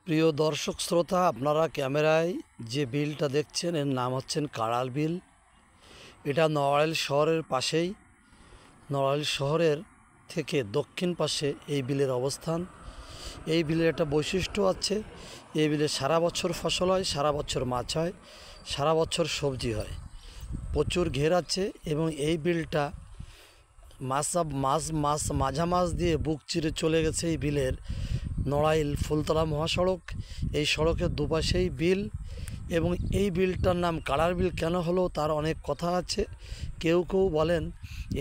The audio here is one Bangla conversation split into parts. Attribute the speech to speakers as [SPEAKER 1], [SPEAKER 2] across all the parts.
[SPEAKER 1] প্রিয় দর্শক শ্রোতা, আপনারা ক্যামেরায় যে বিলটা দেখছেন এর নাম হচ্ছেন কাড়াল বিল। এটা নড়াইল শহরের পাশেই, নড়াইল শহরের থেকে দক্ষিণ পাশে এই বিলের অবস্থান। এই বিলের একটা বৈশিষ্ট্য আছে, এই বিলে সারা বছর ফসল হয়, সারা বছর মাছ হয়, সারা বছর সবজি হয়, প্রচুর ঘের আছে। এবং এই বিলটা মাঝা মাছ দিয়ে বুক চিরে চলে গেছে এই বিলের নড়াইল ফুলতলা মহাসড়ক। এই সড়কের দুপাশেই বিল, এবং এই বিলটার নাম কাড়ার বিল কেন হলো তার অনেক কথা আছে। কেউ কেউ বলেন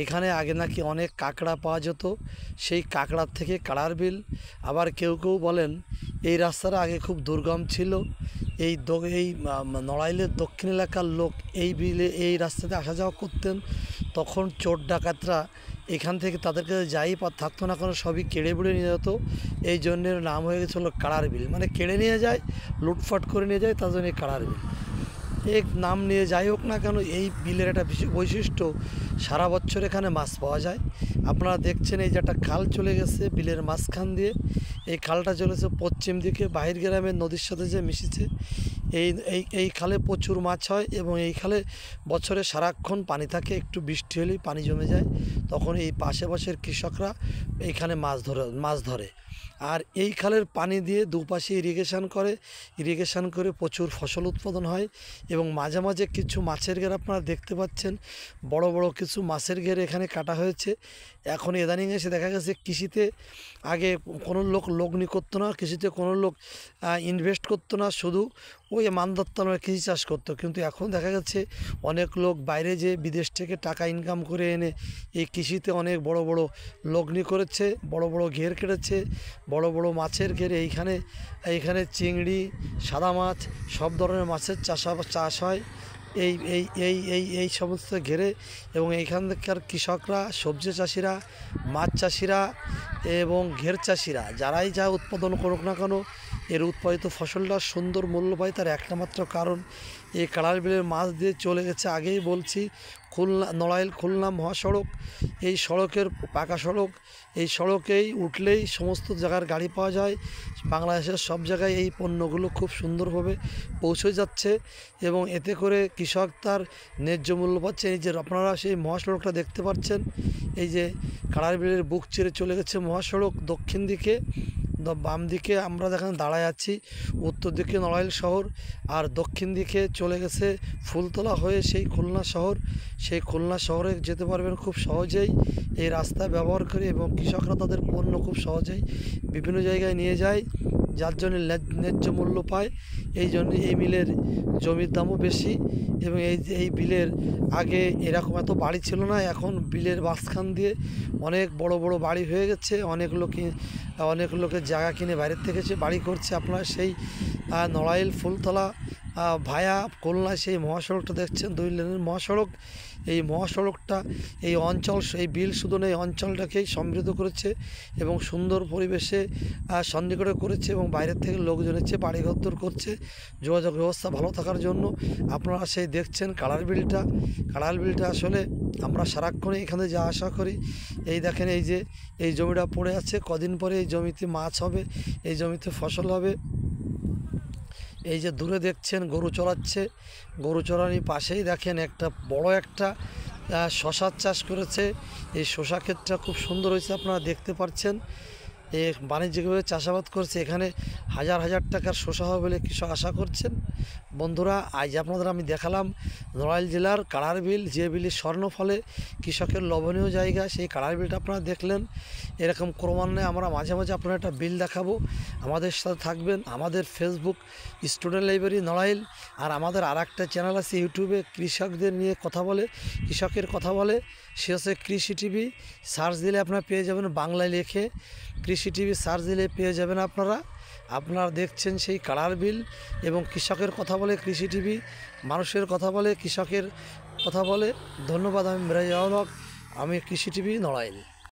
[SPEAKER 1] এখানে আগে নাকি অনেক কাঁকড়া পাওয়া যেত, সেই কাঁকড়ার থেকে কাড়ার বিল। আবার কেউ কেউ বলেন এই রাস্তাটা আগে খুব দুর্গম ছিল, এই নড়াইলের দক্ষিণ এলাকার লোক এই বিলে এই রাস্তাতে আসা যাওয়া করতেন। তখন চোর ডাকাতরা এখান থেকে তাদের কাছে যাই থাকতো না কেন সবই কেড়ে বেড়ে নিয়ে যেত। এই জন্য নাম হয়ে গেছিলো কাড়ার বিল, মানে কেড়ে নিয়ে যায়, লুটফাট করে নিয়ে যায়, তার জন্য এই কাড়ার বিল এক নাম নিয়ে। যাই হোক না কেন, এই বিলের একটা বিশেষ বৈশিষ্ট্য, সারা বছর এখানে মাছ পাওয়া যায়। আপনারা দেখছেন এই যে একটা খাল চলে গেছে বিলের মাঝখান দিয়ে, এই খালটা চলেছে পশ্চিম দিকে বাহির গ্রামের নদীর সাথে যে মিশেছে। এই খালে প্রচুর মাছ হয়, এবং এই খালে বছরে সারাক্ষণ পানি থাকে, একটু বৃষ্টি হলেই পানি জমে যায়, তখন এই পাশের কৃষকরা এইখানে মাছ ধরে। আর এই খালের পানি দিয়ে দুপাশে ইরিগেশন করে প্রচুর ফসল উৎপাদন হয়। এবং মাঝে মাঝে কিছু মাছের ঘের আপনারা দেখতে পাচ্ছেন, বড় বড় কিছু মাছের ঘের এখানে কাটা হয়েছে। এখন ইদানিং এসে দেখা গেছে কৃষিতে আগে কোনো লোক লগ্নি করতো না, কৃষিতে কোনো লোক ইনভেস্ট করতো না, শুধু ওই মানদত্ত কৃষি চাষ করতো। কিন্তু এখন দেখা যাচ্ছে অনেক লোক বাইরে যে বিদেশ থেকে টাকা ইনকাম করে এনে এই কৃষিতে অনেক বড় বড় লগ্নি করেছে, বড় বড় ঘের কেটেছে, বড় বড় মাছের ঘের। এইখানে চিংড়ি, সাদা মাছ, সব ধরনের মাছের চাষ হয় এই এই এই এই এই সমস্ত ঘেরে। এবং এইখানকার কৃষকরা, সবজি চাষিরা, মাছ চাষিরা এবং ঘের চাষিরা যারাই যা উৎপাদন করুক না কেন, এর উৎপাদিত ফসলটা সুন্দর মূল্য পায়। তার একটা মাত্র কারণ এই কাড়াল বিলের মাছ দিয়ে চলে গেছে। আগেই বলছি, নড়াইল খুলনা মহাসড়ক, এই সড়কের পাকা সড়ক, এই সড়কেই উঠলেই সমস্ত জায়গার গাড়ি পাওয়া যায়। বাংলাদেশের সব জায়গায় এই পণ্যগুলো খুব সুন্দরভাবে পৌঁছে যাচ্ছে, এবং এতে করে কৃষক তার ন্যায্য মূল্য পাচ্ছে। এই যে আপনারা সেই মহাসড়কটা দেখতে পাচ্ছেন, এই যে কাড়াল বিলের বুক চিরে চলে গেছে মহাসড়ক দক্ষিণ দিকে, বাম দিকে আমরা যেখানে দাঁড়ায় আছি উত্তর দিকে নড়াইল শহর, আর দক্ষিণ দিকে চলে গেছে ফুলতলা হয়ে সেই খুলনা শহর। সেই খুলনা শহরে যেতে পারবেন খুব সহজেই এই রাস্তা ব্যবহার করে, এবং কৃষকরা তাদের পণ্য খুব সহজেই বিভিন্ন জায়গায় নিয়ে যায়, যার জন্য ন্যায্য মূল্য পায়। এই জন্য এই মিলের জমির দামও বেশি। এবং এই বিলের আগে এরকম এত বাড়ি ছিল না, এখন বিলের মাঝখান দিয়ে অনেক বড় বড় বাড়ি হয়ে গেছে। অনেক লোকের জায়গা কিনে বাইরের থেকে সে বাড়ি করছে। আপনারা সেই নড়াইল ফুলতলা ভায়া খুলনা সেই মহাসড়কটা দেখছেন, 2 লেনের মহাসড়ক। এই মহাসড়কটা এই বিল শুধু এই অঞ্চলটাকেই সমৃদ্ধ করেছে, এবং সুন্দর পরিবেশে সন্নিকটে করেছে, এবং বাইরের থেকে লোকজন এসে বাড়িঘর করছে যোগাযোগ ব্যবস্থা ভালো থাকার জন্য। আপনারা সেই দেখছেন কাড়াল বিলটা আসলে আমরা সারাক্ষণে এখানে যা আশা করি। এই দেখেন, এই জমিটা পড়ে আছে, কদিন পরে এই জমিতে মাছ হবে, এই জমিতে ফসল হবে। এই যে দূরে দেখছেন গরু চড়াচ্ছে, গরু চড়ানির পাশেই দেখেন বড় একটা শশার চাষ করেছে। এই শশা ক্ষেতটা খুব সুন্দর হয়েছে, আপনারা দেখতে পাচ্ছেন। বাণিজ্যিকভাবে চাষাবাদ করছে, এখানে হাজার হাজার টাকার শশা হবে বলে কৃষক আশা করছেন। বন্ধুরা, আজ আপনাদের আমি দেখালাম নড়াইল জেলার কাড়ার বিল, যে বিলের স্বর্ণফলে কৃষকের লবণীয় জায়গা, সেই কাড়ার বিলটা আপনারা দেখলেন। এরকম ক্রমান্বয়ে আমরা মাঝে মাঝে আপনারা একটা বিল দেখাবো, আমাদের সাথে থাকবেন। আমাদের ফেসবুক স্টুডেন্ট লাইব্রেরি নড়াইল, আর আমাদের আরেকটা চ্যানেল আছে ইউটিউবে, কৃষকদের নিয়ে কথা বলে, কৃষকের কথা বলে, সে হচ্ছে কৃষি টিভি। সার্চ দিলে আপনারা পেয়ে যাবেন, বাংলায় লিখে কৃষি টিভি সার্চ দিলে পেয়ে যাবেন। আপনারা দেখছেন সেই কাড়াল বিল, এবং কৃষকের কথা বলে কৃষি টিভি, মানুষের কথা বলে, কৃষকের কথা বলে। ধন্যবাদ। আমি মিরাজ আহমদ, আমি কৃষি টিভি নড়াইল।